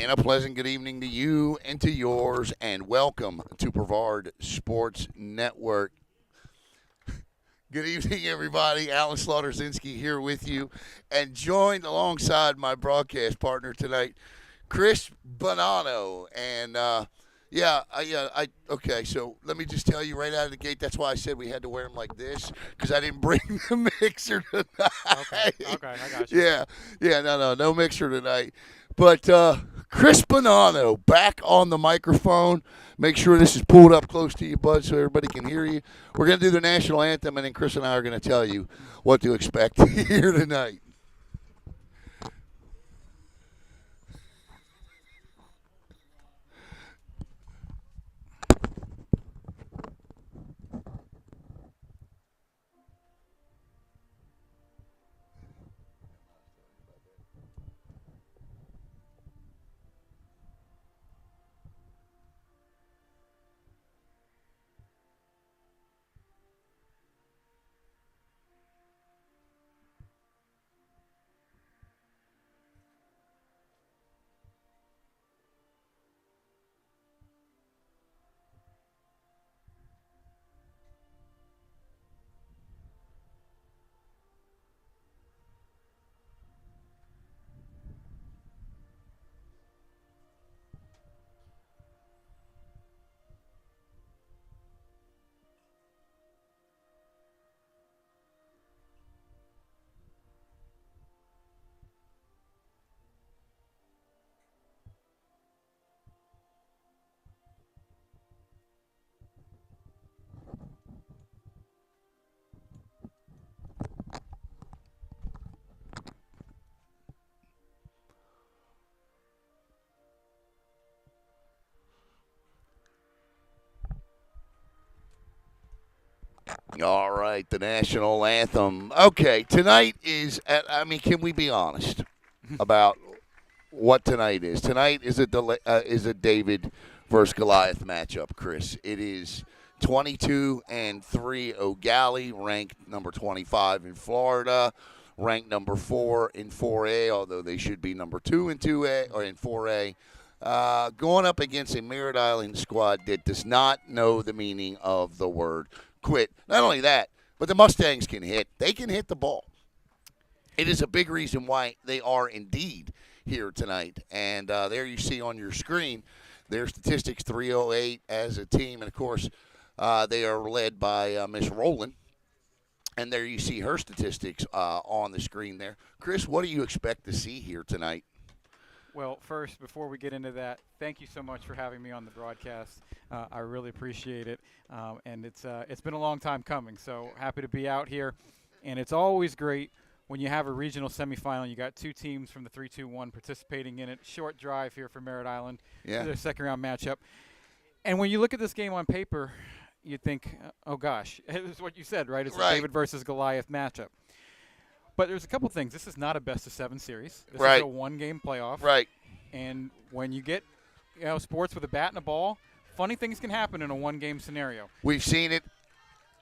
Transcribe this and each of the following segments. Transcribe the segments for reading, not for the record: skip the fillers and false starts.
And a pleasant good evening to you and to yours, and welcome to Brevard Sports Network. Good evening, everybody. Alan Slaughterzinski here with you, and joined alongside my broadcast partner tonight, Chris Bonanno. And okay. So let me just tell you right out of the gate. That's why I said we had to wear them like this because I didn't bring the mixer tonight. Okay, I got you. No mixer tonight. But Chris Bonanno back on the microphone. Make sure this is pulled up close to you, bud, so everybody can hear you. We're going to do the national anthem, and then Chris and I are going to tell you what to expect here tonight. All right, the national anthem. Okay, tonight is, can we be honest about what tonight is? Tonight is a David versus Goliath matchup, Chris. It is 22-3 GALLIE, ranked number 25 in Florida, ranked number 4 in 4A, although they should be number 2 in 2A or in 4A. Going up against a Merritt Island squad that does not know the meaning of the word quit. Not only that, but the Mustangs can hit. They can hit the ball. It is a big reason why they are indeed here tonight. And there you see on your screen their statistics, 308 as a team. And, of course, they are led by Miss Rowland. And there you see her statistics on the screen there. Chris, what do you expect to see here tonight? Well, first, before we get into that, thank you so much for having me on the broadcast. I really appreciate it, and it's been a long time coming. So happy to be out here, and it's always great when you have a regional semifinal. You got two teams from the 3-2-1 participating in it. Short drive here for Merritt Island. Yeah. Their second round matchup, and when you look at this game on paper, you think, oh gosh, it's what you said, right? It's right. a David versus Goliath matchup. But there's a couple things. This is not a best-of-7 series. This right. is a one-game playoff. Right. And when you get, sports with a bat and a ball, funny things can happen in a one-game scenario. We've seen it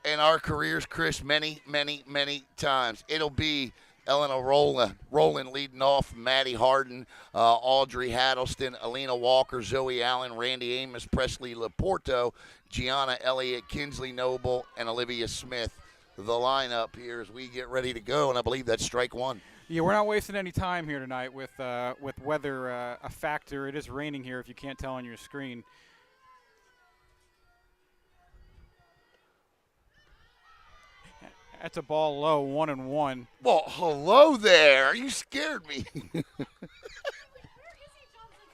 in our careers, Chris, many, many, many times. It'll be Elena Rowland leading off, Maddie Harden, Audrey Haddleston, Alina Walker, Zoe Allen, Randy Amos, Presley Laporto, Gianna Elliott, Kinsley Noble, and Olivia Smith. The lineup here as we get ready to go, and I believe that's strike one. Yeah, we're not wasting any time here tonight with weather a factor. It is raining here if you can't tell on your screen. That's a ball low, 1-1. Well, hello there. You scared me.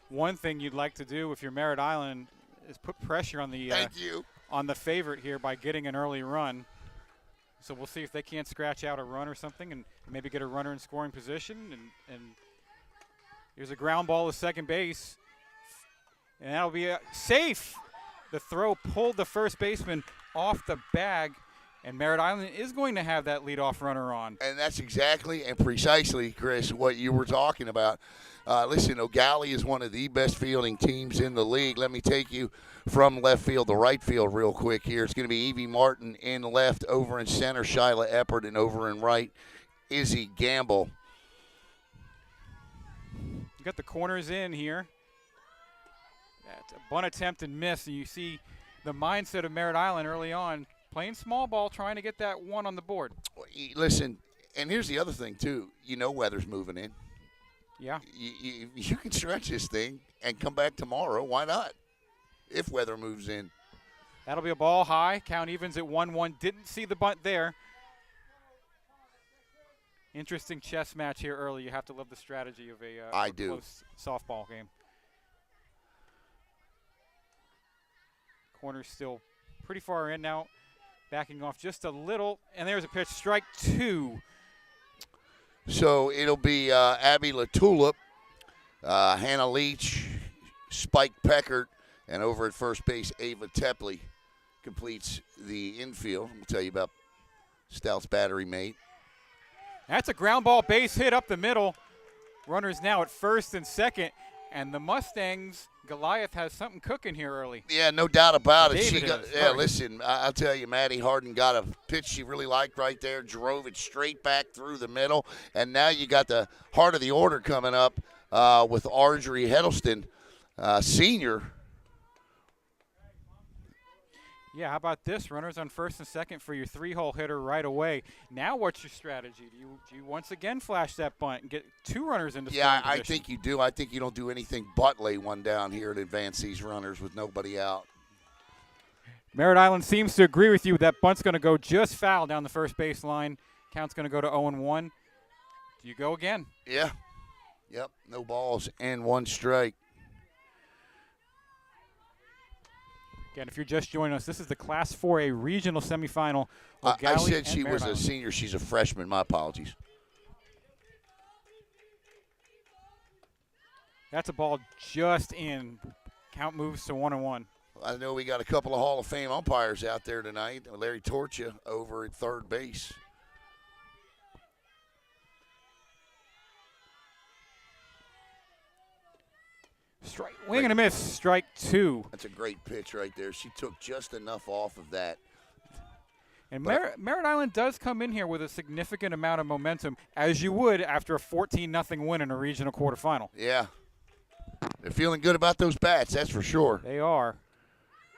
One thing you'd like to do if you're Merritt Island is put pressure on the Thank you. on the favorite here by getting an early run. So we'll see if they can't scratch out a run or something and maybe get a runner in scoring position. And here's a ground ball to second base. And that'll be safe. The throw pulled the first baseman off the bag. And Merritt Island is going to have that leadoff runner on. And that's exactly and precisely, Chris, what you were talking about. Listen, GALLIE is one of the best fielding teams in the league. Let me take you from left field to right field real quick here. It's going to be Evie Martin in left, over in center, Shyla Eppert, and over in right, Izzy Gamble. You got the corners in here. That's a bunt attempt and miss, and you see the mindset of Merritt Island early on, playing small ball, trying to get that one on the board. Listen, and here's the other thing, too. You know weather's moving in. Yeah. You can stretch this thing and come back tomorrow. Why not? If weather moves in. That'll be a ball high. Count evens at 1-1. Didn't see the bunt there. Interesting chess match here early. You have to love the strategy of a close softball game. Corner's still pretty far in now. Backing off just a little. And there's a pitch. Strike 2. So it'll be Abby LaTulip, Hannah Leach, Spike Peckert, and over at first base, Ava Tepley completes the infield. We'll tell you about Stout's battery mate. That's a ground ball base hit up the middle. Runners now at first and second. And the Mustangs, Goliath has something cooking here early. Yeah, no doubt about it. David Listen, I'll tell you, Maddie Harden got a pitch she really liked right there, drove it straight back through the middle, and now you got the heart of the order coming up with Argery Heddleston, senior. Yeah, how about this? Runners on first and second for your 3-hole hitter right away. Now what's your strategy? Do you once again flash that bunt and get 2 runners into scoring position? I think you do. I think you don't do anything but lay one down here and advance these runners with nobody out. Merritt Island seems to agree with you. That bunt's going to go just foul down the first base line. Count's going to go to 0-1. Do you go again? Yeah. Yep, no balls and 1 strike. Again, if you're just joining us, this is the Class 4A regional semifinal. I said she was a senior. She's a freshman. My apologies. That's a ball just in. Count moves to 1-1. I know we got a couple of Hall of Fame umpires out there tonight. Larry Torcha over at third base. Strike, wing and a miss, strike 2. That's a great pitch right there. She took just enough off of that. And Merritt Island does come in here with a significant amount of momentum, as you would after a 14-0 win in a regional quarterfinal. Yeah. They're feeling good about those bats, that's for sure. They are.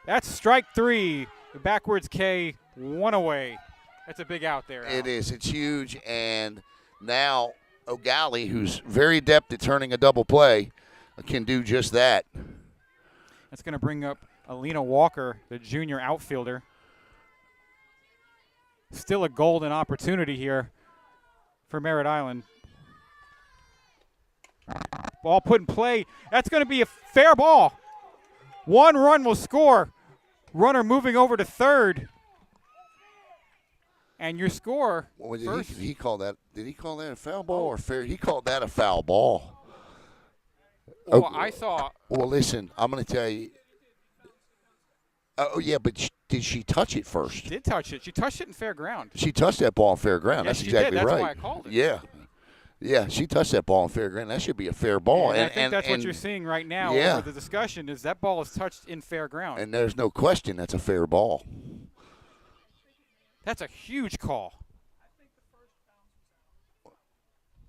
That's strike 3. The backwards K, 1 away. That's a big out there, Al. It is. It's huge. And now O'Galley, who's very adept at turning a double play, can do just that. That's going to bring up Alina Walker, the junior outfielder. Still a golden opportunity here for Merritt Island. Ball put in play. That's going to be a fair ball. 1 run will score. Runner moving over to third. And your score. Well, did he call that? Did he call that a foul ball or fair? He called that a foul ball. Well, I saw. Well, listen, I'm going to tell you. Oh, yeah, but did she touch it first? She did touch it. She touched it in fair ground. She touched that ball in fair ground. Yes, That's exactly right. That's why I called it. Yeah. Yeah, she touched that ball in fair ground. That should be a fair ball. And I think that's what you're seeing right now. Yeah. The discussion is that ball is touched in fair ground. And there's no question that's a fair ball. That's a huge call.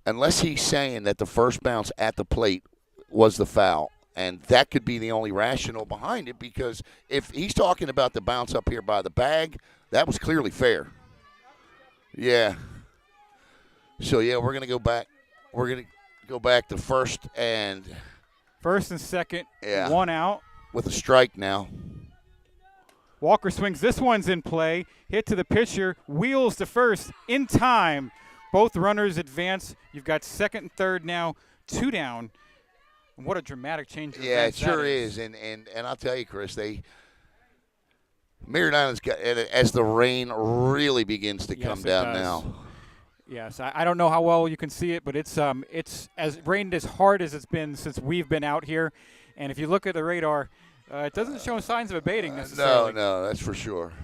Unless he's saying that the first bounce at the plate was the foul. And that could be the only rationale behind it, because if he's talking about the bounce up here by the bag, that was clearly fair. Yeah. So, yeah, we're going to go back. We're going to go back to first and second, yeah, 1 out. With a strike now. Walker swings. This one's in play. Hit to the pitcher. Wheels to first in time. Both runners advance. You've got second and third now. 2 down. And what a dramatic change. Yeah, it sure is. And I'll tell you, Chris, Merritt Island's got, as the rain really begins to come down now. Yes, I don't know how well you can see it, but it's as rained as hard as it's been since we've been out here. And if you look at the radar, it doesn't show signs of abating necessarily. No, that's for sure.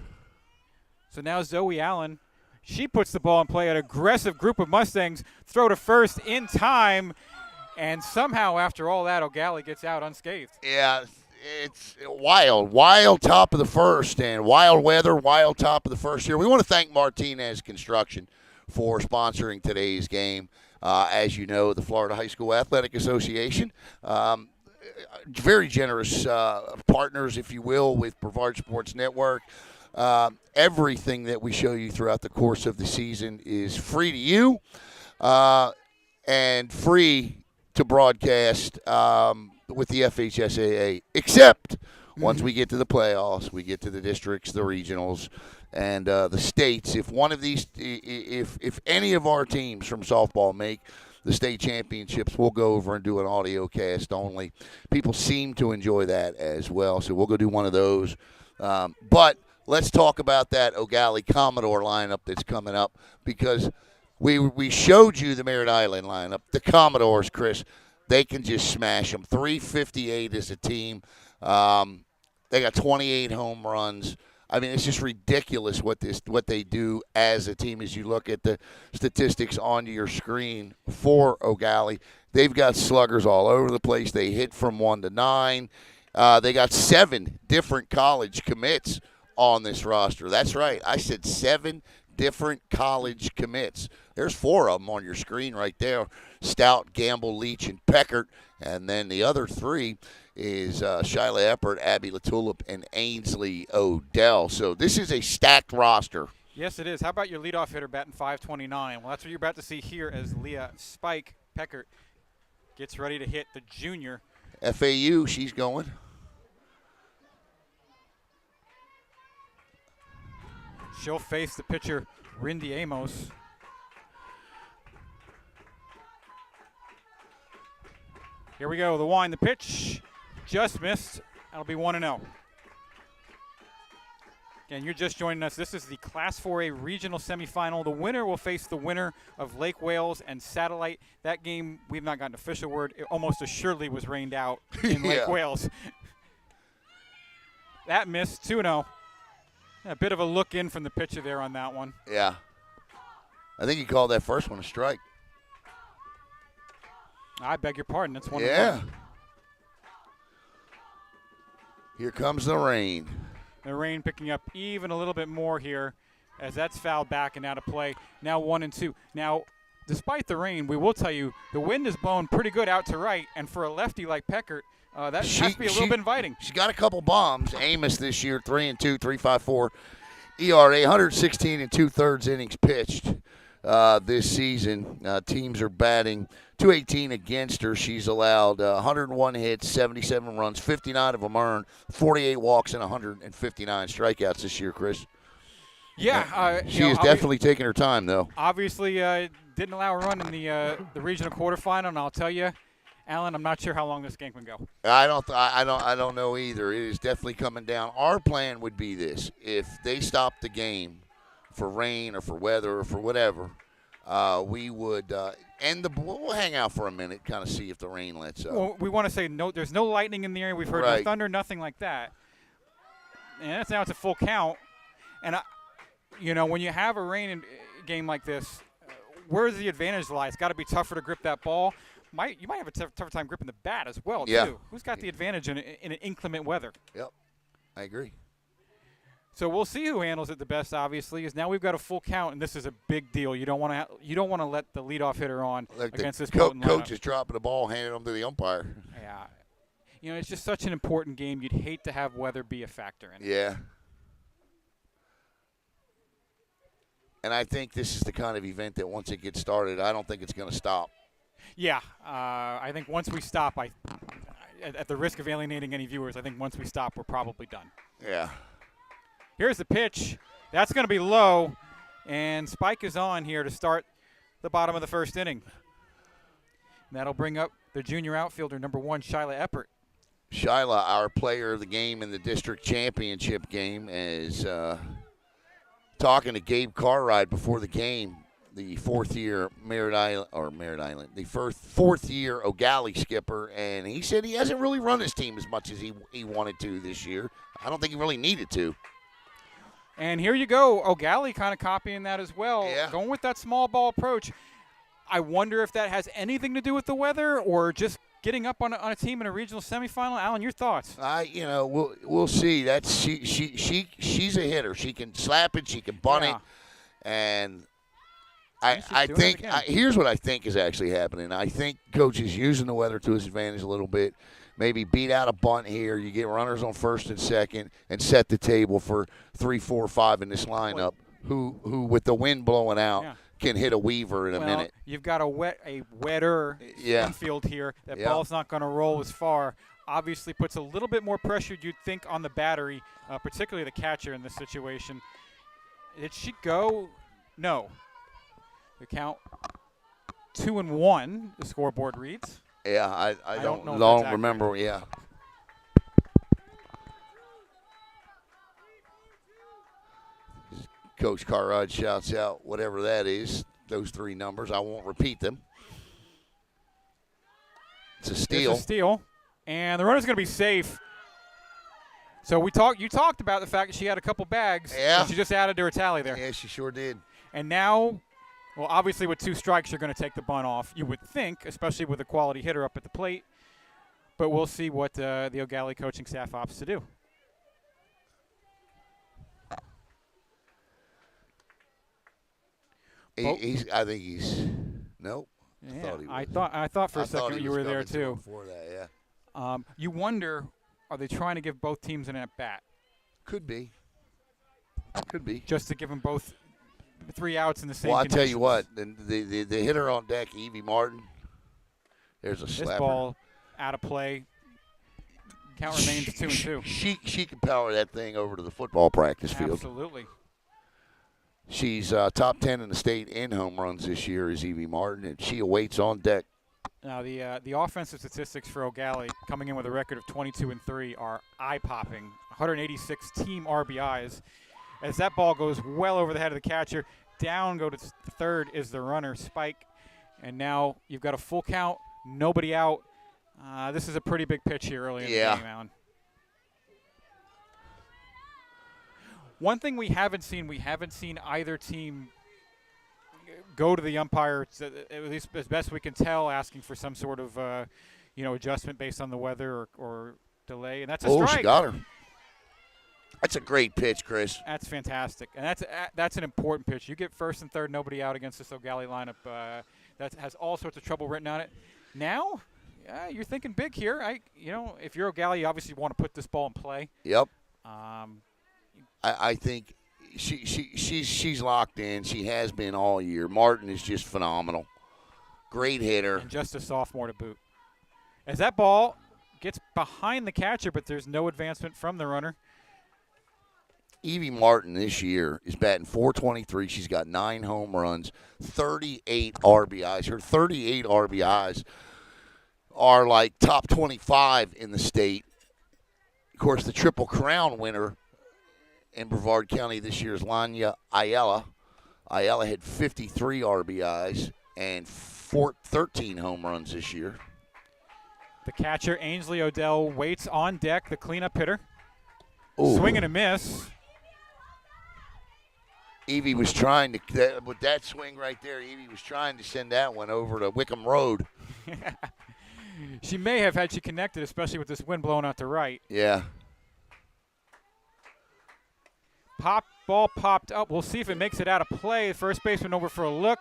So now Zoe Allen, she puts the ball in play. An aggressive group of Mustangs throw to first in time. And somehow, after all that, O'Galley gets out unscathed. Yeah, it's wild top of the first, and wild weather, wild top of the first here. We want to thank Martinez Construction for sponsoring today's game. As you know, the Florida High School Athletic Association very generous partners, if you will, with Brevard Sports Network. Everything that we show you throughout the course of the season is free to you and free to broadcast with the FHSAA, except once we get to the playoffs, we get to the districts, the regionals, and the states. If one of these, if any of our teams from softball make the state championships, we'll go over and do an audio cast only. People seem to enjoy that as well, so we'll go do one of those. But let's talk about that O'Galley Commodore lineup that's coming up, because we showed you the Merritt Island lineup. The Commodores, Chris, they can just smash them. 358 as a team. They got 28 home runs. I mean, it's just ridiculous what they do as a team. As you look at the statistics on your screen for O'Galley, they've got sluggers all over the place. They hit from 1 to 9. They got 7 different college commits on this roster. That's right. I said 7 different college commits. There's 4 of them on your screen right there: Stout, Gamble, Leach, and Peckert. And then the other 3 is Shyla Eppert, Abby LaTulip, and Ainsley Odell. So this is a stacked roster. Yes, it is. How about your leadoff hitter batting .529? Well, that's what you're about to see here as Leah Spike Peckert gets ready to hit the junior. FAU, she's going. She'll face the pitcher, Rindy Amos. Here we go. The wind, the pitch. Just missed. That'll be 1-0. Again, you're just joining us. This is the Class 4A regional semifinal. The winner will face the winner of Lake Wales and Satellite. That game, we've not gotten an official word. It almost assuredly was rained out in Lake Wales. That missed. 2-0. A bit of a look in from the pitcher there on that one. Yeah. I think he called that first one a strike. I beg your pardon. That's 1-1. Yeah. Here comes the rain. The rain picking up even a little bit more here as that's fouled back and out of play. Now 1-2. Now, despite the rain, we will tell you the wind is blowing pretty good out to right, and for a lefty like Peckert, that has to be a little bit inviting. She's got a couple bombs. Amos this year, 3-2, 3.54 ERA, 116 2/3 innings pitched this season. Teams are batting .218 against her. She's allowed 101 hits, 77 runs, 59 of them earned, 48 walks, and 159 strikeouts this year, Chris. Yeah. She is definitely taking her time, though. Obviously, didn't allow a run in the regional quarterfinal, and I'll tell you, Alan, I'm not sure how long this game can go. I don't know either. It is definitely coming down. Our plan would be this: if they stop the game for rain or for weather or for whatever, we would end the. We'll hang out for a minute, kind of see if the rain lets up. Well, we want to say no. There's no lightning in the area. We've heard no thunder, nothing like that. And now it's a full count. And when you have a rain game like this, where's the advantage lie? It's got to be tougher to grip that ball. You might have a tougher time gripping the bat as well, too. Who's got the advantage in an inclement weather? Yep, I agree. So we'll see who handles it the best. Obviously, is now we've got a full count, and this is a big deal. You don't want to let the leadoff hitter on against this potent lineup. Coach is dropping the ball, handing them to the umpire. Yeah, it's just such an important game. You'd hate to have weather be a factor in it. Yeah. And I think this is the kind of event that once it gets started, I don't think it's going to stop. Yeah, I think once we stop, at the risk of alienating any viewers, I think once we stop, we're probably done. Yeah. Here's the pitch. That's going to be low, and Spike is on here to start the bottom of the first inning. And that'll bring up the junior outfielder, number 1, Shyla Eppert. Shyla, our player of the game in the district championship game, is talking to Gabe Cartwright before the game. The fourth-year Merritt Island, the fourth-year O'Galley skipper, and he said he hasn't really run his team as much as he wanted to this year. I don't think he really needed to. And here you go, O'Galley kind of copying that as well, going with that small ball approach. I wonder if that has anything to do with the weather or just getting up on a team in a regional semifinal. Alan, your thoughts? We'll see. That's she's a hitter. She can slap it, she can bunt it, and I think here's what I think is actually happening. I think coach is using the weather to his advantage a little bit. Maybe beat out a bunt here. You get runners on first and second, and set the table for 3, 4, 5 in this lineup. Who with the wind blowing out can hit a weaver in a minute. You've got a wetter infield here. That ball's not going to roll as far. Obviously puts a little bit more pressure, you'd think, on the battery, particularly the catcher in this situation. Did she go? No. The count 2-1, the scoreboard reads. Yeah, I don't remember. Yeah. Coach Carrod shouts out whatever that is, those 3 numbers. I won't repeat them. It's a steal. It's a steal. And the runner's going to be safe. So you talked about the fact that she had a couple bags. Yeah. She just added to her tally there. Yeah, she sure did. And now, well, obviously with 2 strikes, you're going to take the bunt off, you would think, especially with a quality hitter up at the plate. But we'll see what the O'Gallie coaching staff opts to do. I think he's nope. Yeah, I thought for a second you were there too. Before that, yeah. You wonder, are they trying to give both teams an at-bat? Could be. Could be. Just to give them both 3 outs in the same Well, I'll conditions. tell you what, the hitter on deck, Evie Martin, there's a slapper. This ball out of play. Count remains 2-2. She can power that thing over to the football practice field. Absolutely. She's top 10 in the state in home runs this year is Evie Martin, and she awaits on deck. Now, the offensive statistics for O'Gallie, coming in with a record of 22-3, are eye-popping. 186 team RBIs. As that ball goes well over the head of the catcher, down go to third is the runner, Spike. And now you've got a full count, nobody out. This is a pretty big pitch here early in the game, Alan. One thing we haven't seen either team go to the umpire, at least as best we can tell, asking for some sort of adjustment based on the weather or delay, and that's a strike. Oh, she got her. That's a great pitch, Chris. That's fantastic, and that's an important pitch. You get first and third, nobody out against this O'Gallie lineup that has all sorts of trouble written on it. Now, you're thinking big here. If you're O'Gallie, you obviously want to put this ball in play. Yep. I think she's locked in. She has been all year. Martin is just phenomenal. Great hitter. And just a sophomore to boot. As that ball gets behind the catcher, but there's no advancement from the runner. Evie Martin this year is batting .423. She's got 9 home runs, 38 RBIs. Her 38 RBIs are like top 25 in the state. Of course, the Triple Crown winner in Brevard County this year is Lanya Ayala. Ayala had 53 RBIs and 13 home runs this year. The catcher, Ainsley Odell, waits on deck, the cleanup hitter. Ooh. Swing and a miss. Evie was trying to, with that swing right there, Evie was trying to send that one over to Wickham Road. She may have had she connected, especially with this wind blowing out to right. Yeah. Ball popped up. We'll see if it makes it out of play. First baseman over for a look,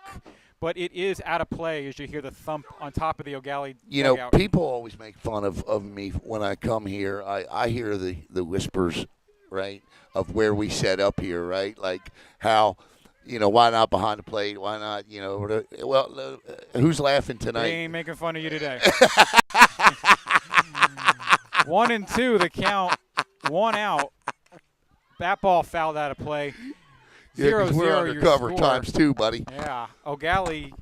but it is out of play as you hear the thump on top of the O'Gallie dugout. People always make fun of me when I come here. I hear the whispers, right, of where we set up here, right? Like how, why not behind the plate? Why not, who's laughing tonight? They ain't making fun of you today. 1-2, the count, 1 out. That ball fouled out of play. 0-0, we're undercover your times 2, buddy. Yeah, O'Gallie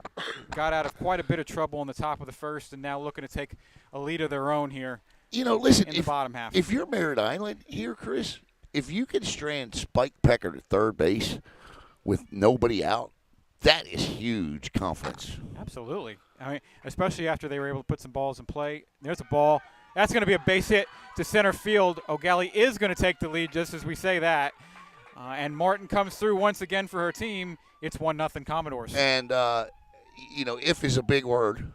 got out of quite a bit of trouble in the top of the first, and now looking to take a lead of their own here. Listen, in the bottom half. If you're Merritt Island here, Chris, if you can strand Spike Pecker to third base with nobody out, that is huge confidence. Absolutely. I mean, especially after they were able to put some balls in play. There's a ball. That's going to be a base hit to center field. O'Gallie is going to take the lead just as we say that. And Martin comes through once again for her team. It's 1-0 Commodores. And, if is a big word.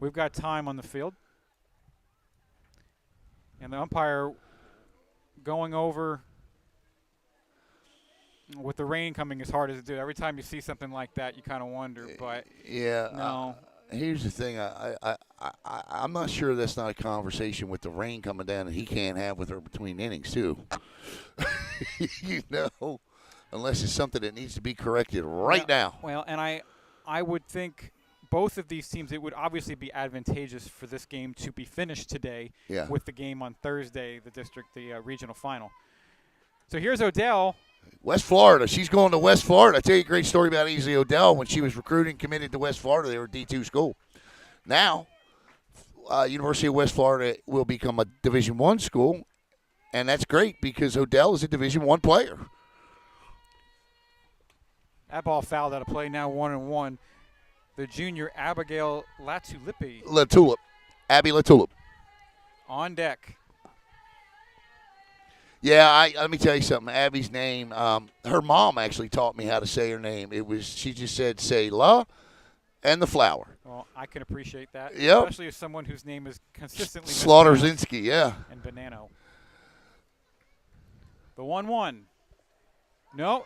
We've got time on the field. And the umpire going over With the rain coming as hard as it did, every time you see something like that, you kind of wonder. But Yeah. no. Here's the thing. I'm not sure that's not a conversation with the rain coming down that he can't have with her between innings, too. You know, unless it's something that needs to be corrected right now. Well, and I would think both of these teams, it would obviously be advantageous for this game to be finished today with the game on Thursday, the regional final. So here's Odell. West Florida. She's going to West Florida. I tell you a great story about Ainsley Odell. When she was recruiting, committed to West Florida, they were a D2 school. Now, University of West Florida will become a Division I school, and that's great because Odell is a Division I player. That ball fouled out of play, now 1-1. The junior Abigail Latulip. Abby Latulip. On deck. Yeah, let me tell you something. Abby's name, her mom actually taught me how to say her name. She just said, say la and the flower. Well, I can appreciate that. Yep. Especially as someone whose name is consistently Slaughterzinski, yeah. And Bonanno. The 1-1. No.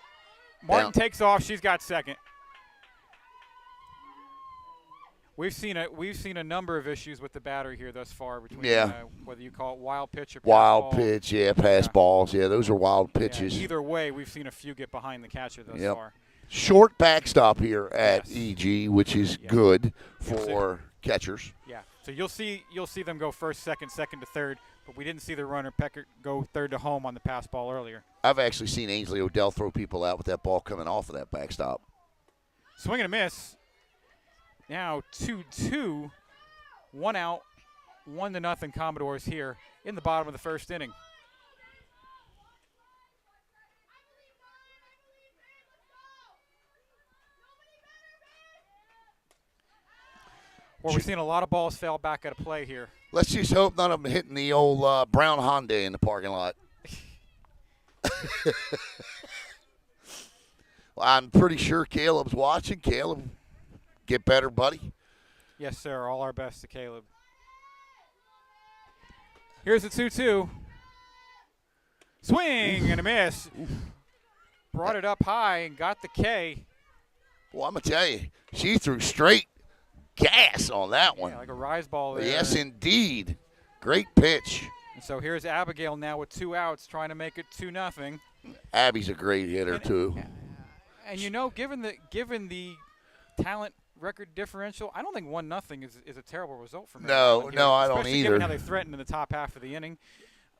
Martin takes off. She's got second. We've seen a number of issues with the battery here thus far between whether you call it wild pitch or pass ball. Pitch, pass balls. Yeah, those are wild pitches. Yeah, either way, we've seen a few get behind the catcher thus far. Short backstop here at EG, which is good for catchers. Yeah. So you'll see them go first, second to third, but we didn't see the runner Pecker go third to home on the pass ball earlier. I've actually seen Ainsley Odell throw people out with that ball coming off of that backstop. Swing and a miss. Now 2-2, 1 out, 1-0 Commodores here in the bottom of the first inning. Well, we're seeing a lot of balls fail back out of play here. Let's just hope none of them hitting the old brown Honda in the parking lot. Well, I'm pretty sure Caleb's watching. Caleb, get better, buddy. Yes, sir. All our best to Caleb. Here's the 2-2. Swing and a miss. Brought it up high and got the K. Well, I'm going to tell you, she threw straight gas on that one. Yeah, like a rise ball there. Yes, indeed. Great pitch. And so here's Abigail now with 2 outs trying to make it 2-0. Abby's a great hitter, too. And, given the talent record differential, I don't think 1-0 is a terrible result for me. No, I don't especially either. Given how they threatened in the top half of the inning.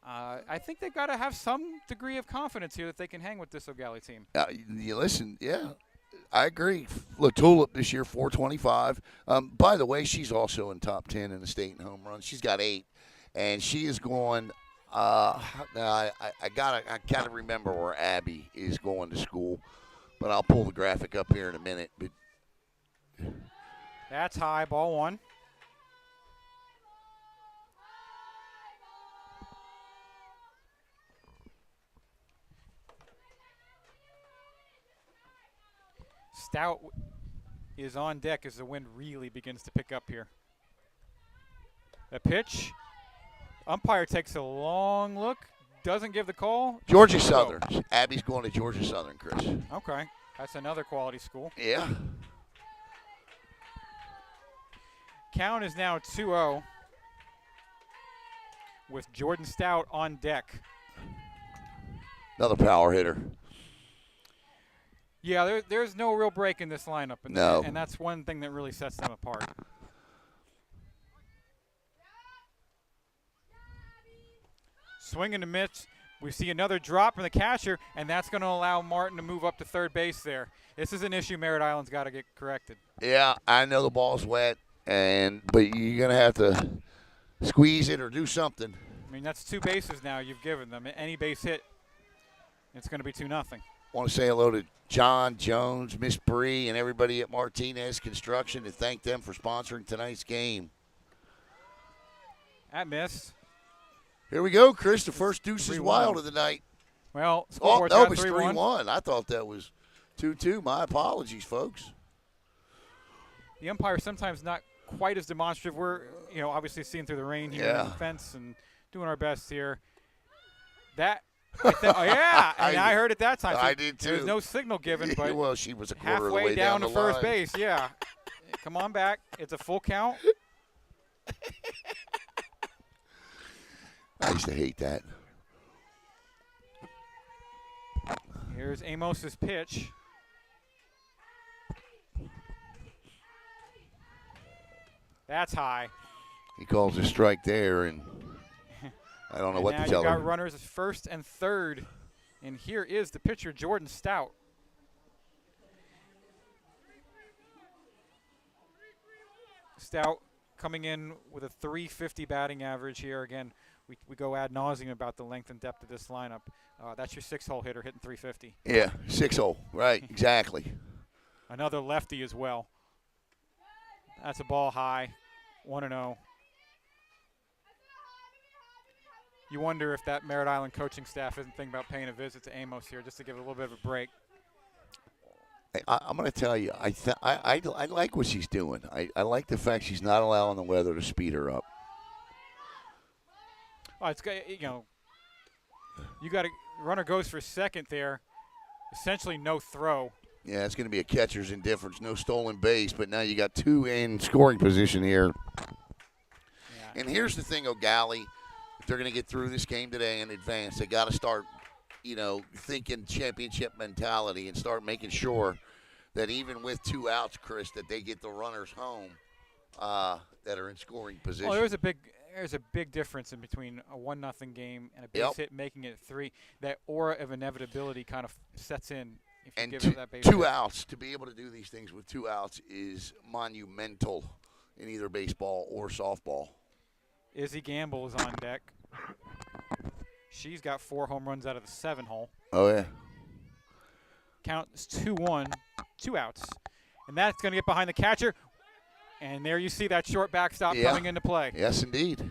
I think they've got to have some degree of confidence here that they can hang with this O'Galley team. You listen, I agree. Latulip this year, 425. By the way, she's also in top 10 in the state in home runs. She's got 8, and she is going. I gotta remember where Abby is going to school, but I'll pull the graphic up here in a minute. But that's high, ball 1. Stout is on deck as the wind really begins to pick up here. The pitch. Umpire takes a long look, doesn't give the call. Georgia Southern. Abby's going to Georgia Southern, Chris. Okay. That's another quality school. Yeah. Count is now 2-0 with Jordan Stout on deck. Another power hitter. Yeah, there's no real break in this lineup. And that's one thing that really sets them apart. Swing and a miss. We see another drop from the catcher, and that's going to allow Martin to move up to third base there. This is an issue Merritt Island's got to get corrected. Yeah, I know the ball's wet, but you're going to have to squeeze it or do something. I mean, that's 2 bases now you've given them. Any base hit, it's going to be 2-0. Want to say hello to John Jones, Miss Bree, and everybody at Martinez Construction and thank them for sponsoring tonight's game. That missed. Here we go, Chris. The first deuce is wild of the night. Well, it's scoreboard's 3-1. I thought that was 2-2. My apologies, folks. The umpire sometimes not quite as demonstrative. We're, obviously seeing through the rain here on the fence and doing our best here. That Oh, yeah, and I heard it that time. So I did too. There was no signal given, but well, she was a quarter of the halfway way down the to first line. base, yeah. Come on back. It's a full count. I used to hate that. Here's Amos's pitch. That's high. He calls a strike there, and I don't know what to tell Now you got him. runners at first and third, and here is the pitcher, Jordan Stout. Stout coming in with a .350 batting average here. Again, we go ad nauseum about the length and depth of this lineup. That's your 6-hole hitter hitting .350. Yeah, 6-hole. Right, exactly. Another lefty as well. That's a ball high, 1-0. You wonder if that Merritt Island coaching staff isn't thinking about paying a visit to Amos here just to give it a little bit of a break. I'm going to tell you, I like what she's doing. I like the fact she's not allowing the weather to speed her up. Oh, it's you got a runner goes for second there, essentially no throw. Yeah, it's going to be a catcher's indifference, no stolen base, but now you got two in scoring position here. Yeah. And here's the thing, O'Galley, if they're going to get through this game today and advance, they got to start, thinking championship mentality and start making sure that even with 2 outs, Chris, that they get the runners home that are in scoring position. Well, there's a big difference in between a 1-0 game and a base hit making it 3. That aura of inevitability kind of sets in. If you and give it that base 2 hit. outs, to be able to do these things with 2 outs is monumental in either baseball or softball. Izzy Gamble is on deck. She's got 4 home runs out of the 7-hole. Oh, yeah. Count is 2-1, 2 outs. And that's going to get behind the catcher. And there you see that short backstop coming into play. Yes, indeed.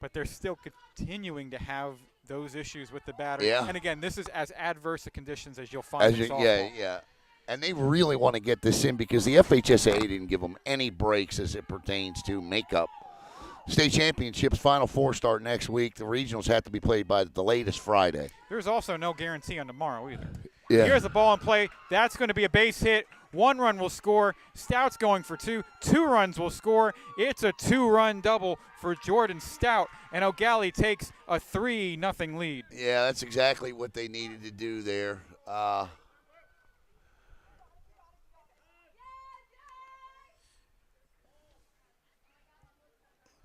But they're still continuing to have those issues with the batter. Yeah. And again, this is as adverse a conditions as you'll find in softball. Yeah. And they really want to get this in because the FHSA didn't give them any breaks as it pertains to makeup. State championships, Final Four start next week. The regionals have to be played by the latest Friday. There's also no guarantee on tomorrow either. Yeah. Here's the ball in play. That's going to be a base hit. 1 run will score. Stout's going for 2. 2 runs will score. It's a 2-run double for Jordan Stout. And O'Galley takes a 3-0 lead. Yeah, that's exactly what they needed to do there.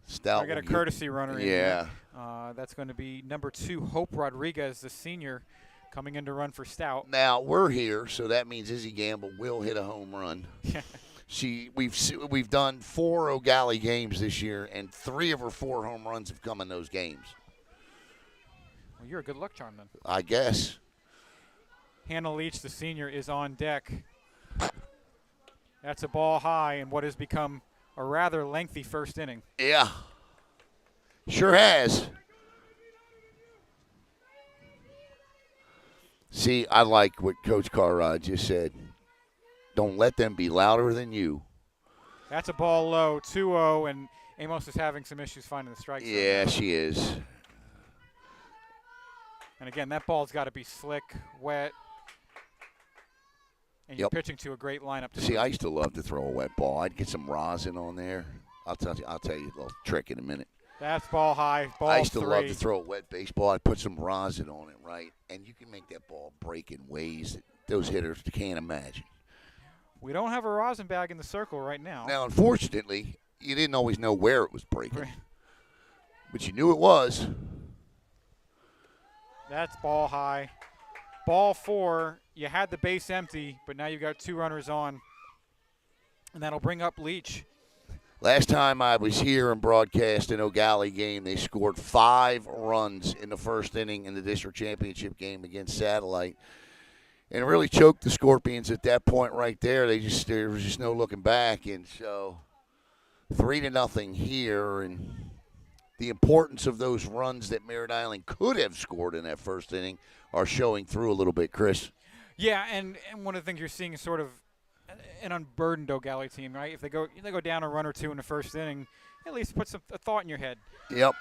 Stout. I got a courtesy runner in Yeah. here. That's going to be number 2, Hope Rodriguez, the senior, coming in to run for Stout. Now we're here, so that means Izzy Gamble will hit a home run. We've done 4 O'Galley games this year, and 3 of her 4 home runs have come in those games. Well, you're a good luck charm then. I guess. Hannah Leach, the senior, is on deck. That's a ball high in what has become a rather lengthy first inning. Yeah. Sure has. See, I like what Coach Carrod just said. Don't let them be louder than you. That's a ball low, 2-0, and Amos is having some issues finding the strike zone. Yeah, she is. And again, that ball's got to be slick, wet, and you're pitching to a great lineup. See, I used to love to throw a wet ball. I'd get some rosin on there. I'll tell you a little trick in a minute. That's ball high, ball 3. I used to love to throw a wet baseball. I'd put some rosin on it, right? And you can make that ball break in ways that those hitters can't imagine. We don't have a rosin bag in the circle right now. Now, unfortunately, you didn't always know where it was breaking. But you knew it was. That's ball high. Ball 4, you had the base empty, but now you've got 2 runners on. And that'll bring up Leach. Last time I was here and broadcast an O'Galley game, they scored 5 runs in the first inning in the district championship game against Satellite. And really choked the Scorpions at that point right there. There was just no looking back. And so 3-0 here. And the importance of those runs that Merritt Island could have scored in that first inning are showing through a little bit, Chris. Yeah, and one of the things you're seeing is sort of an unburdened O'Galley team, right? If they go down a run or 2 in the first inning, at least put a thought in your head. Yep.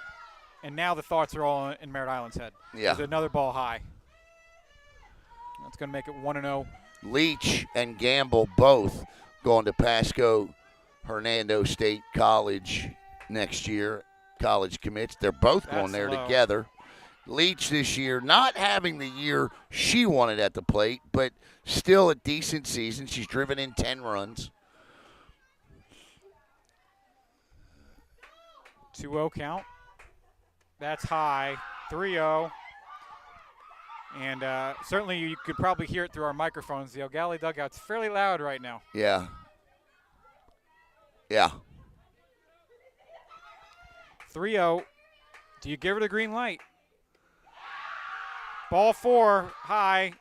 And now the thoughts are all in Merritt Island's head. Yeah. There's another ball high. That's going to make it 1-0. Leach and Gamble both going to Pasco Hernando State College next year. College commits. They're both going there together. Leach this year not having the year she wanted at the plate, but still a decent season. She's driven in 10 runs. 2-0 count. That's high. 3-0. And certainly you could probably hear it through our microphones. The O'Gallie dugout's fairly loud right now. Yeah. Yeah. 3-0. Do you give her the green light? Ball 4, high.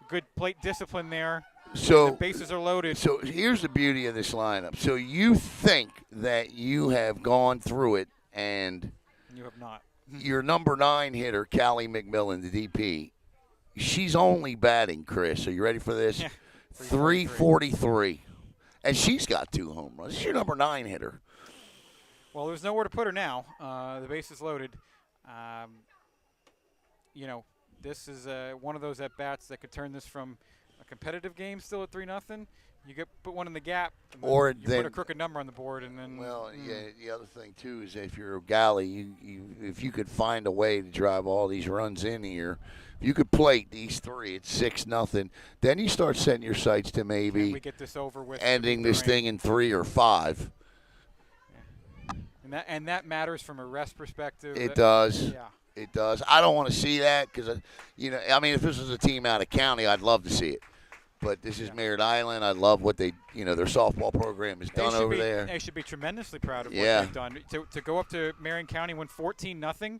Good plate discipline there. So the bases are loaded. So here's the beauty of this lineup. So you think that you have gone through it, and you have not. Your number 9 hitter, Callie McMillan, the DP, she's only batting, Chris. Are you ready for this? Yeah. 343. And she's got 2 home runs. She's your number 9 hitter. Well, there's nowhere to put her now. The base is loaded. You know, this is one of those at-bats that could turn this from a competitive game still at 3-0. You put one in the gap, and or you then, put a crooked number on the board, and then. Well, yeah. The other thing too is if you're a Gallie, if you could find a way to drive all these runs in here, if you could plate these 3 at 6-0, then you start setting your sights to maybe we get this over with ending this thing in 3 or 5. Yeah. And that matters from a rest perspective. It does. Yeah. It does. I don't want to see that because, I mean, if this was a team out of county, I'd love to see it. But this is Merritt Island. I love what their softball program has done over there. They should be tremendously proud of what they've done. To go up to Marion County, win 14-0,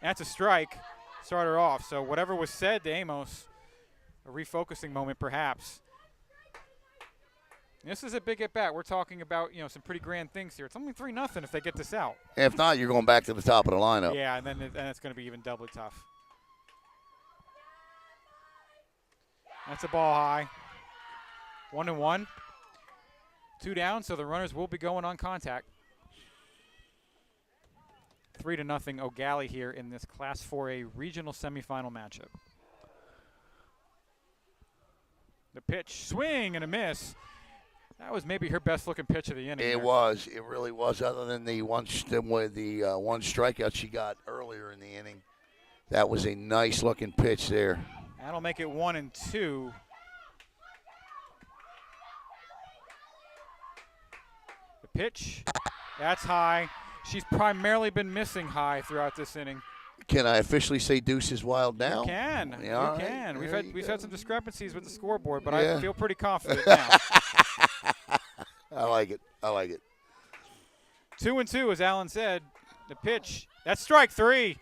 that's a strike, start her off. So whatever was said to Amos, a refocusing moment perhaps. This is a big at-bat. We're talking about, some pretty grand things here. It's only 3-0 if they get this out. If not, you're going back to the top of the lineup. Yeah, and then it's going to be even doubly tough. That's a ball high. 1-1. 2 down, so the runners will be going on contact. 3-0 O'Gallie here in this Class 4A regional semifinal matchup. The pitch, swing and a miss. That was maybe her best-looking pitch of the inning. It was. It really was. Other than the one strikeout she got earlier in the inning, that was a nice-looking pitch there. That'll make it 1-2. The pitch, that's high. She's primarily been missing high throughout this inning. Can I officially say Deuce is wild now? You can. Yeah, you can. We've had some discrepancies with the scoreboard, but yeah. I feel pretty confident now. I like it. 2-2, as Alan said. The pitch, that's strike 3.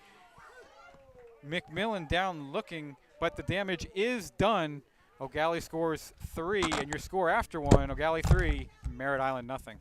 McMillan down looking, but the damage is done. O'Gallie scores 3, and your score after 1, O'Gallie 3, Merritt Island nothing.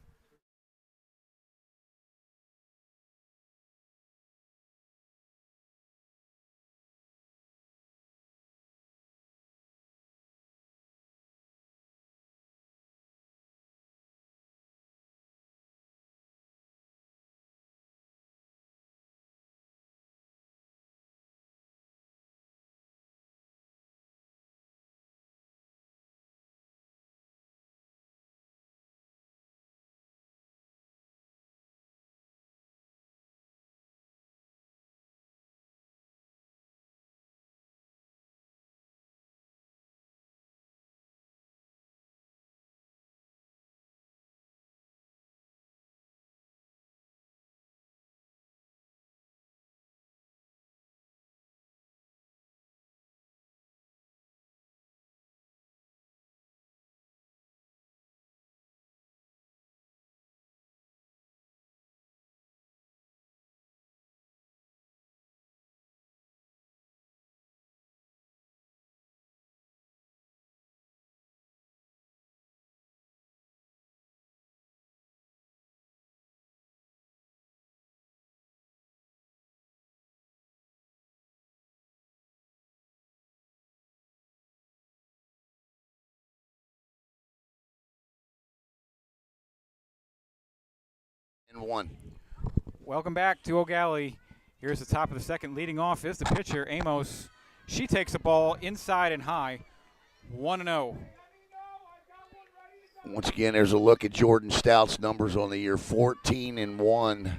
And 1. Welcome back to O'Gallie. Here's the top of the second. Leading off is the pitcher, Amos. She takes the ball inside and high. 1-0. Once again, there's a look at Jordan Stout's numbers on the year, 14-1.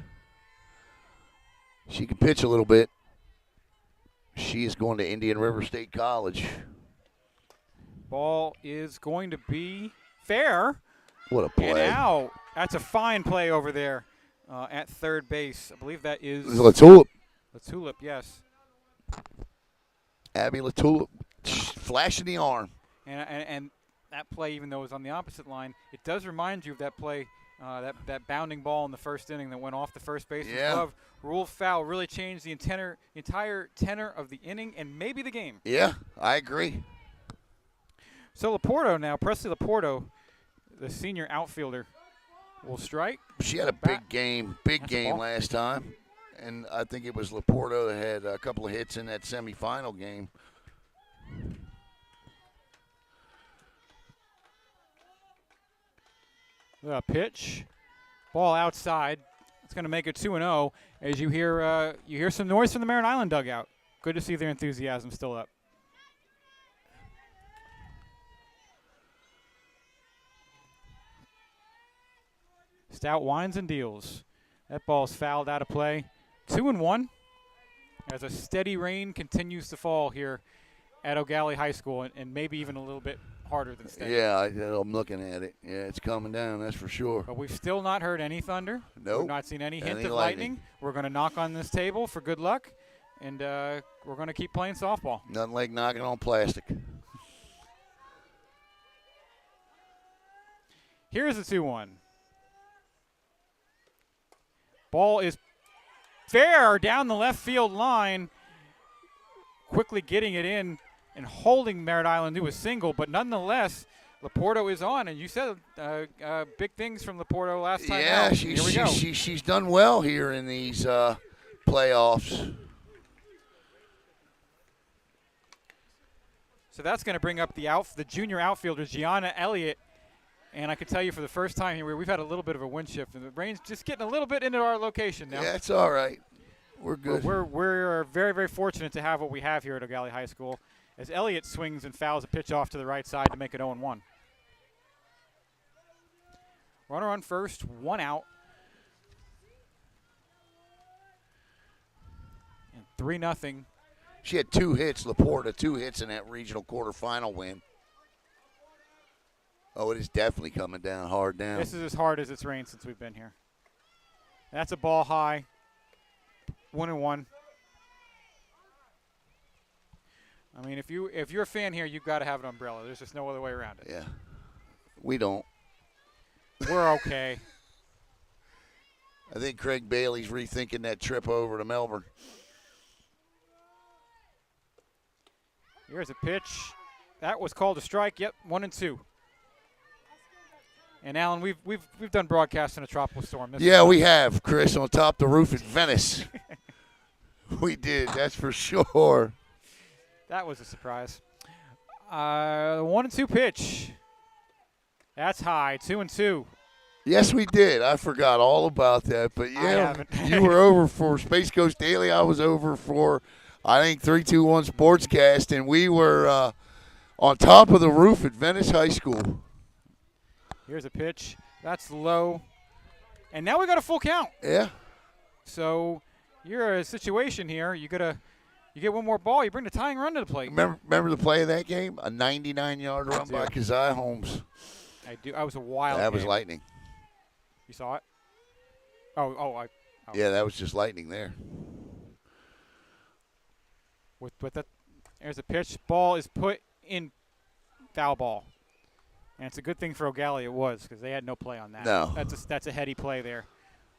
She can pitch a little bit. She is going to Indian River State College. Ball is going to be fair. What a play. And out. That's a fine play over there at third base. I believe that is Latulip. Latulip, yes. Abby Latulip flashing the arm. And that play, even though it was on the opposite line, it does remind you of that play, that bounding ball in the first inning that went off the first baseman's glove. Rule foul really changed the entire tenor of the inning and maybe the game. Yeah, I agree. So Laporto now, Presley Laporto, the senior outfielder, will strike. She had a big game last time. And I think it was Laporto that had a couple of hits in that semifinal game. The pitch, ball outside. It's going to make it 2-0. As you hear some noise from the Merritt Island dugout. Good to see their enthusiasm still up. Stout winds and deals. That ball's fouled out of play. 2-1. As a steady rain continues to fall here at GALLIE High School, and maybe even a little bit harder than steady. Yeah, I'm looking at it. Yeah, it's coming down, that's for sure. But we've still not heard any thunder. Nope. We've not seen any hint of lightning. We're going to knock on this table for good luck, and we're going to keep playing softball. Nothing like knocking on plastic. Here's the 2-1. Ball is fair down the left field line. Quickly getting it in and holding Merritt Island to a single, but nonetheless, Laporto is on. And you said big things from Laporto last time. Yeah, Here we go. She's done well here in these playoffs. So that's going to bring up the junior outfielder, Gianna Elliott. And I can tell you for the first time here, we've had a little bit of a wind shift, and the rain's just getting a little bit into our location now. Yeah, it's all right. We're good. We're very, very fortunate to have what we have here at GALLIE High School, as Elliott swings and fouls a pitch off to the right side to make it 0-1. Runner on first, 1 out. And 3-0. She had 2 hits, Laporta, 2 hits in that regional quarterfinal win. Oh, it is definitely coming down hard now. This is as hard as it's rained since we've been here. That's a ball high. 1-1. I mean, if you're a fan here, you've got to have an umbrella. There's just no other way around it. Yeah. We don't. We're okay. I think Craig Bailey's rethinking that trip over to Melbourne. Here's a pitch. That was called a strike. Yep, 1-2. And Alan, we've done broadcasts in a tropical storm. Yeah, we have, Chris, on top of the roof at Venice. We did, that's for sure. That was a surprise. 1-2 pitch. That's high. 2-2. Yes, we did. I forgot all about that. But yeah, you were over for Space Coast Daily. I was over for, I think, 321 Sportscast, and we were on top of the roof at Venice High School. Here's a pitch. That's low. And now we got a full count. Yeah. So you're in a situation here. You get one more ball. You bring the tying run to the plate. Remember the play of that game? A 99-yard run by Keziah Holmes. I do. I was a wild That game. was lightning. You saw it? Oh. Yeah, that was just lightning there. With that, there's a pitch. Ball is put in foul ball. And it's a good thing for GALLIE it was, because they had no play on that. No. That's a heady play there.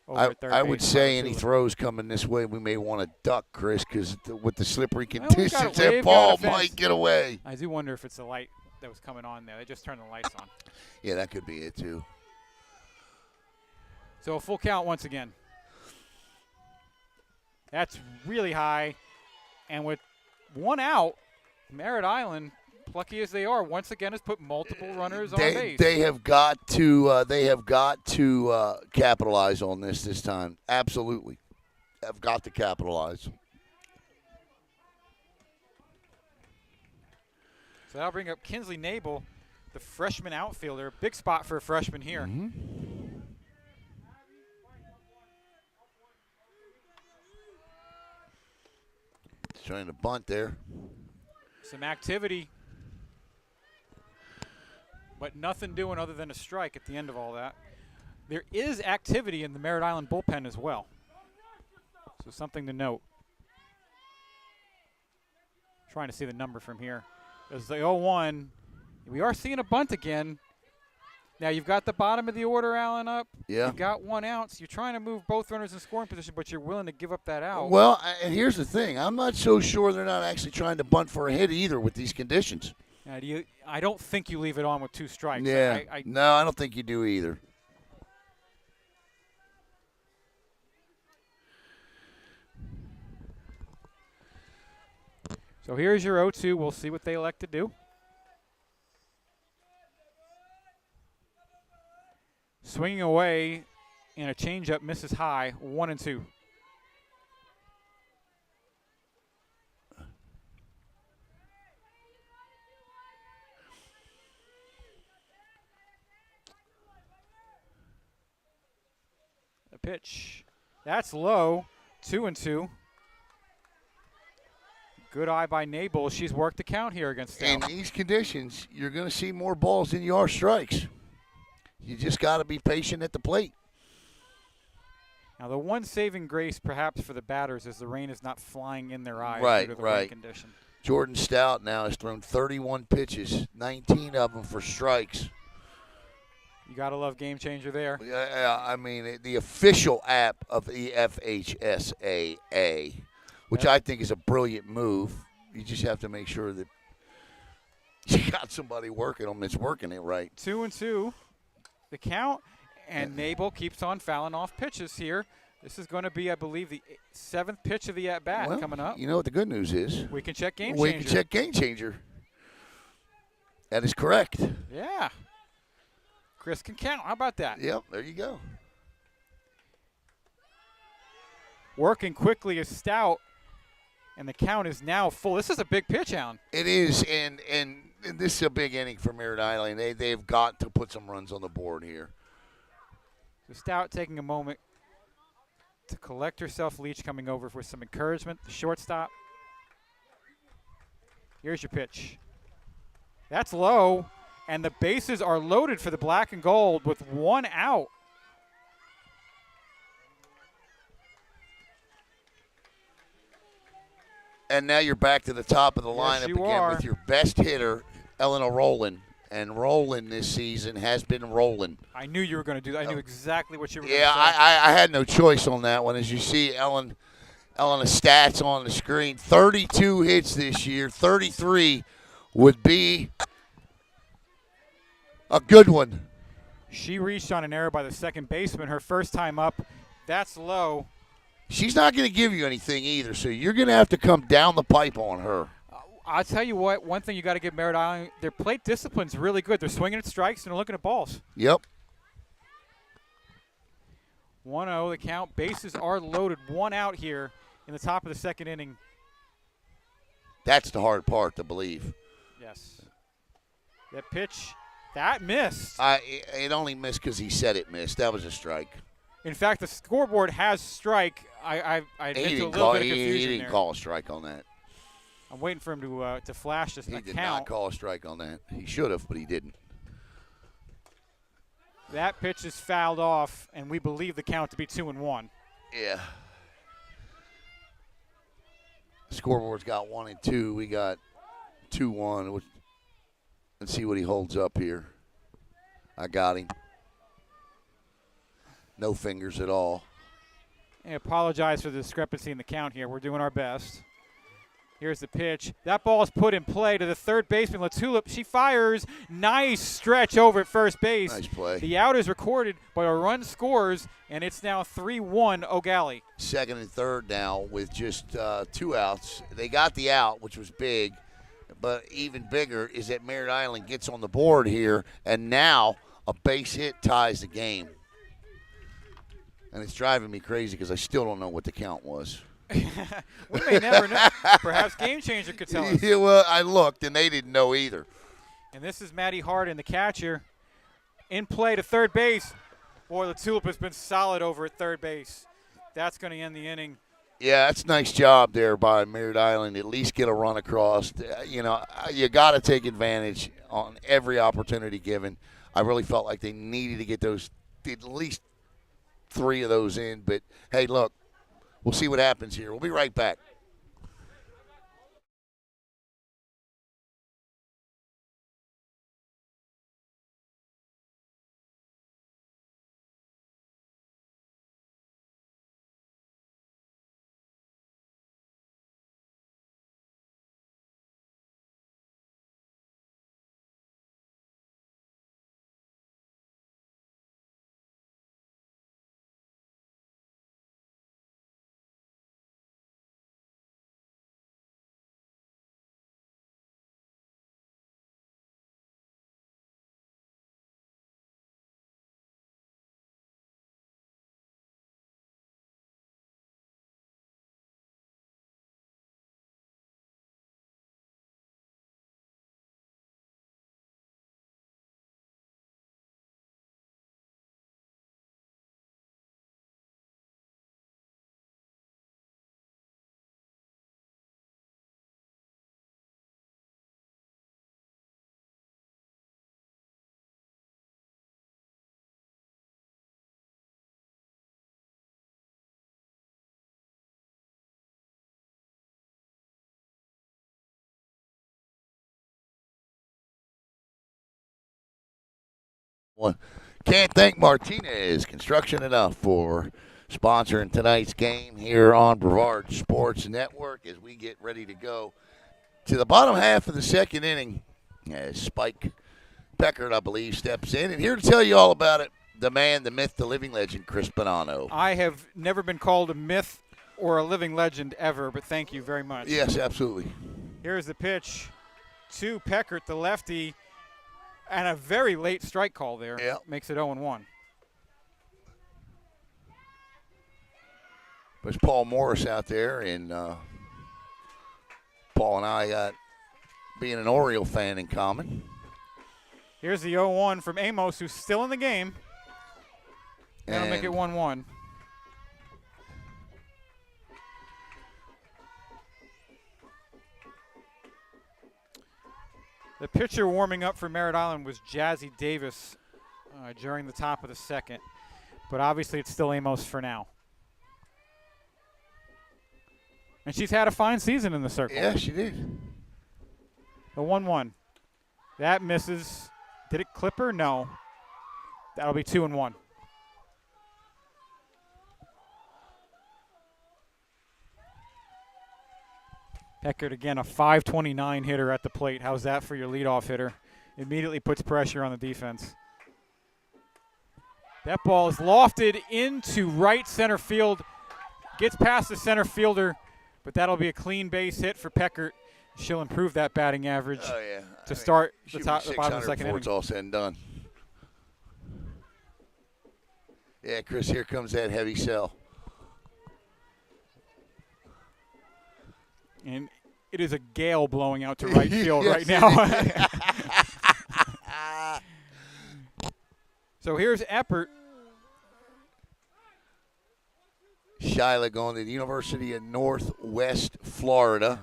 Over at third I base. would say any throws coming this way, we may want to duck, Chris, because with the slippery conditions, that ball might get away. I do wonder if it's the light that was coming on there. They just turned the lights on. Yeah, that could be it, too. So a full count once again. That's really high. And with 1 out, Merritt Island, plucky as they are, once again has put multiple runners on base. They have got to capitalize on this time. Absolutely. have got to capitalize. So that'll bring up Kinsley Nabel, the freshman outfielder. Big spot for a freshman here. Trying to bunt there. Some activity, but nothing doing other than a strike at the end of all that. There is activity in the Merritt Island bullpen as well, so something to note. Trying to see the number from here. As the 0-1, we are seeing a bunt again. Now you've got the bottom of the order, Allen, up. Yeah. You've got 1 out, so you're trying to move both runners in scoring position, but you're willing to give up that out. Well, and here's the thing. I'm not so sure they're not actually trying to bunt for a hit either with these conditions. Now, I don't think you leave it on with 2 strikes. Yeah. No, I don't think you do either. So here's your 0-2. We'll see what they elect to do. Swinging away, and a changeup misses high, 1-2. The pitch, that's low, 2-2. Good eye by Nabel. She's worked the count here against Stout. In these conditions, you're going to see more balls than you are strikes. You just got to be patient at the plate. Now, the one saving grace perhaps for the batters is the rain is not flying in their eyes Right, due to the right. rain condition. Jordan Stout now has thrown 31 pitches, 19 of them for strikes. You got to love Game Changer there. Yeah, I mean, the official app of the FHSAA, which I think is a brilliant move. You just have to make sure that you got somebody working them that's working it right. 2-2, the count, and Nabel keeps on fouling off pitches here. This is going to be, I believe, the 7th pitch of the at-bat coming up. You know what the good news is? We can check Game Changer. We can check Game Changer. That is correct. Yeah. Chris can count. How about that? Yep, there you go. Working quickly is Stout, and the count is now full. This is a big pitch, Allen. It is, and this is a big inning for Merritt Island. They've got to put some runs on the board here. So Stout taking a moment to collect herself. Leach coming over with some encouragement. The shortstop. Here's your pitch. That's low, and the bases are loaded for the black and gold with 1 out. And now you're back to the top of the lineup again with your best hitter, Eleanor Rowland. And Rowland this season has been rolling. I knew you were going to do that. I knew exactly what you were going to say. Yeah, I had no choice on that one. As you see, Elena's stats on the screen, 32 hits this year, 33 would be a good one. She reached on an error by the second baseman her first time up. That's low. She's not going to give you anything either, so you're going to have to come down the pipe on her. I'll tell you what, one thing you got to give Merritt Island, their plate discipline's really good. They're swinging at strikes and they're looking at balls. Yep. 1-0 the count. Bases are loaded. 1 out here in the top of the second inning. That's the hard part to believe. Yes. That pitch, that missed. It only missed because he said it missed. That was a strike. In fact, the scoreboard has strike. I admit to a little bit of confusion He didn't call a strike on that. I'm waiting for him to flash this count. He did not call a strike on that. He should have, but he didn't. That pitch is fouled off, and we believe the count to be 2-1. Yeah. Scoreboard's got 1 and 2. We got 2-1. Let's see what he holds up here. I got him. No fingers at all. I apologize for the discrepancy in the count here. We're doing our best. Here's the pitch. That ball is put in play to the third baseman, Latulip. She fires. Nice stretch over at first base. Nice play. The out is recorded, but a run scores, and it's now 3-1 GALLIE. Second and third now with just 2 outs. They got the out, which was big, but even bigger is that Merritt Island gets on the board here, and now a base hit ties the game. And it's driving me crazy because I still don't know what the count was. We may never know. Perhaps Game Changer could tell us. Yeah, well, I looked, and they didn't know either. And this is Maddie Harden, the catcher, in play to third base. Boy, the Tulip has been solid over at third base. That's going to end the inning. Yeah, that's a nice job there by Merritt Island. At least get a run across. You know, you got to take advantage on every opportunity given. I really felt like they needed to get those, at least 3 of those in. But, hey, look, we'll see what happens here. We'll be right back. Well, can't thank Martinez Construction enough for sponsoring tonight's game here on Brevard Sports Network as we get ready to go to the bottom half of the second inning as Spike Peckert, I believe, steps in. And here to tell you all about it, the man, the myth, the living legend, Chris Bonanno. I have never been called a myth or a living legend ever, but thank you very much. Yes, absolutely. Here's the pitch to Peckert, the lefty, and a very late strike call there. Yeah. Makes it 0-1. There's Paul Morris out there, and Paul and I got being an Oriole fan in common. Here's the 0-1 from Amos, who's still in the game. That'll make it 1-1. The pitcher warming up for Merritt Island was Jazzy Davis during the top of the second. But obviously it's still Amos for now. And she's had a fine season in the circle. Yeah, she did. The 1-1. That misses. Did it clip her? No. That'll be 2-1. Peckert, again, a .529 hitter at the plate. How's that for your leadoff hitter? Immediately puts pressure on the defense. That ball is lofted into right center field. Gets past the center fielder, but that'll be a clean base hit for Peckert. She'll improve that batting average to start the bottom of the second inning. It's all said and done. Yeah, Chris, here comes that heavy sell. And it is a gale blowing out to right field Yes, right now. So here's Eppert. Shyla going to the University of Northwest Florida.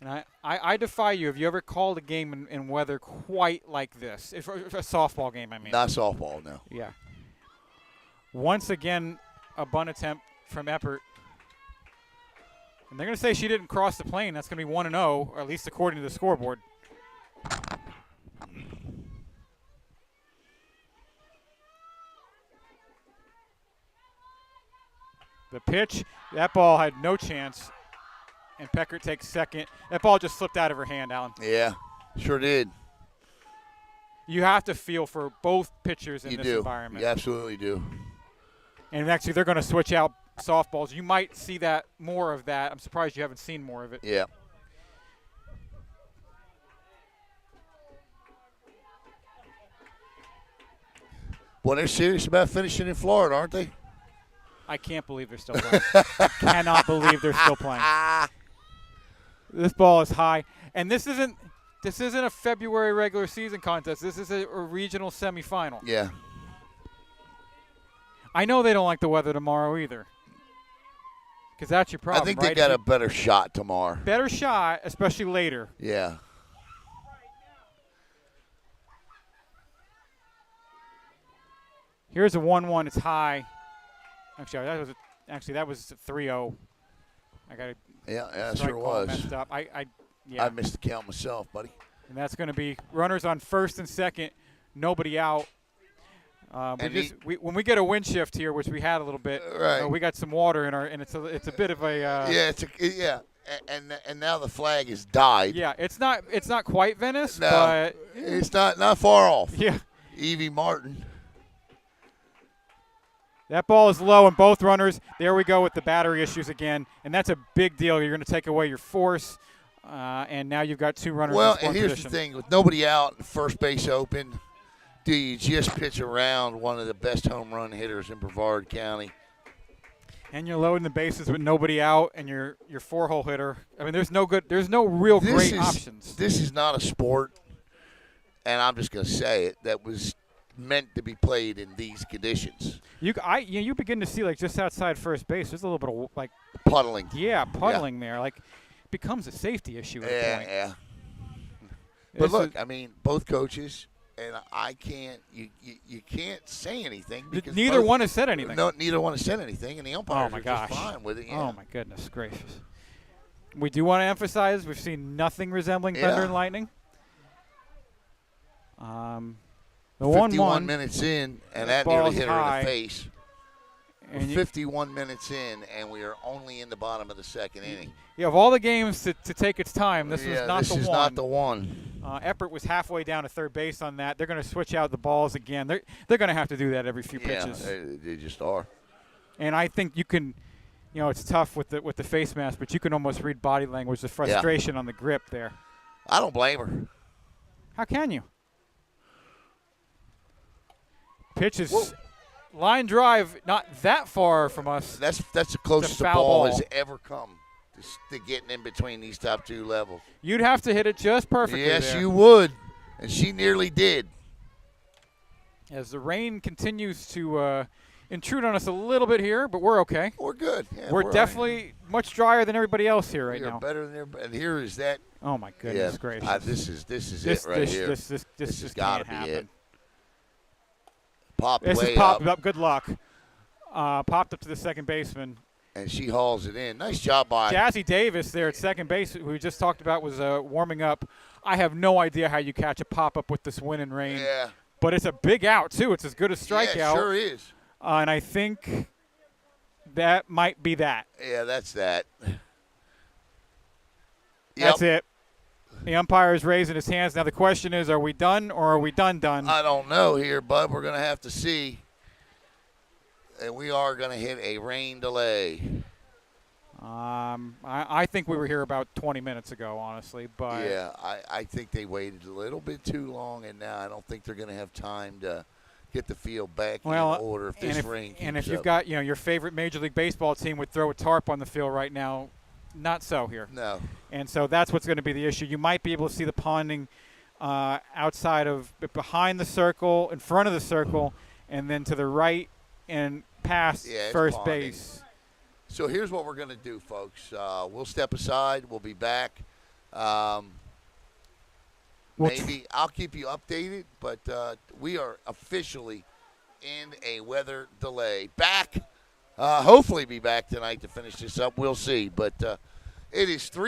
And I defy you. Have you ever called a game in weather quite like this? If a softball game, I mean. Not softball, no. Yeah. Once again, a bunt attempt from Eppert. And they're going to say she didn't cross the plane. That's going to be 1-0, or at least according to the scoreboard. The pitch, that ball had no chance, and Peckert takes second. That ball just slipped out of her hand, Alan. Yeah, sure did. You have to feel for both pitchers in this do. environment. You absolutely do. And actually, they're going to switch out softballs. You might see that more of that. I'm surprised you haven't seen more of it. Yeah. Well, they're serious about finishing in Florida, aren't they? I can't believe they're still playing. I cannot believe they're still playing. This ball is high, and this isn't a February regular season contest. This is a regional semifinal. Yeah. I know they don't like the weather tomorrow either, because that's your problem. I think right? they got a better shot tomorrow. Better shot, especially later. Yeah. Here's a 1-1. It's high. Actually, that was 3-0. I got Yeah, sure was. Messed up. I missed the count myself, buddy. And that's going to be runners on first and second, nobody out. When we get a wind shift here, which we had a little bit, right. We got some water in our, and it's a bit of a and now the flag has died. Yeah, it's not quite Venice, no, but it's not far off. Yeah, Evie Martin. That ball is low, and both runners. There we go with the battery issues again, and that's a big deal. You're going to take away your force, and now you've got two runners. Well, in scoring and here's position. the thing: with nobody out, and first base open, do you just pitch around one of the best home run hitters in Brevard County? And you're loading the bases with nobody out, and your 4-hole hitter. I mean, there's no real great options. This is not a sport, and I'm just going to say it, that was meant to be played in these conditions. You begin to see, like, just outside first base, there's a little bit of, like, puddling. Yeah, puddling there. Like, becomes a safety issue at a point. Yeah. But look, I mean, both coaches, and I can't. You can't say anything because neither one has said anything. No, neither one has said anything, and the umpires are just fine with it. Yeah. Oh my goodness gracious! We do want to emphasize we've seen nothing resembling thunder and lightning. The 51 minutes in, and that nearly hit her in the face. And 51 minutes in, and we are only in the bottom of the second inning. Yeah, of all the games to take its time, this was not the one. This is not the one. Eppert was halfway down to third base on that. They're going to switch out the balls again. They're going to have to do that every few pitches. They just are. And I think you can, it's tough with the face mask, but you can almost read body language, the frustration on the grip there. I don't blame her. How can you? Pitches, line drive, not that far from us. That's the closest the ball has ever come to getting in between these top two levels. You'd have to hit it just perfectly. Yes, there. you would, and she nearly did. As the rain continues to intrude on us a little bit here, but we're okay. We're good. Yeah, we're definitely much drier than everybody else here right now. Better than everybody. And here is that. Oh my goodness gracious! This is it right here. This just gotta can't be happen. it. Popped this way is popped up. Good luck. Popped up to the second baseman. And she hauls it in. Nice job by Jazzy Davis there at second base, who we just talked about, was warming up. I have no idea how you catch a pop-up with this wind and rain. Yeah. But it's a big out, too. It's as good as strikeout. Yeah, it sure is. And I think that might be that. Yeah, that's that. That's it. The umpire is raising his hands. Now the question is, are we done or are we done? I don't know here, bud. We're going to have to see. And we are going to hit a rain delay. I think we were here about 20 minutes ago, honestly. But yeah, I think they waited a little bit too long, and now I don't think they're going to have time to get the field back in order if this rain keeps And if you've up. got, your favorite Major League Baseball team would throw a tarp on the field right now, not so here. No. And so that's what's going to be the issue. You might be able to see the ponding outside of, behind the circle, in front of the circle, and then to the right and past first base. So here's what we're going to do, folks. We'll step aside. We'll be back. Maybe I'll keep you updated, but we are officially in a weather delay. Back. Hopefully be back tonight to finish this up. We'll see. But it is 3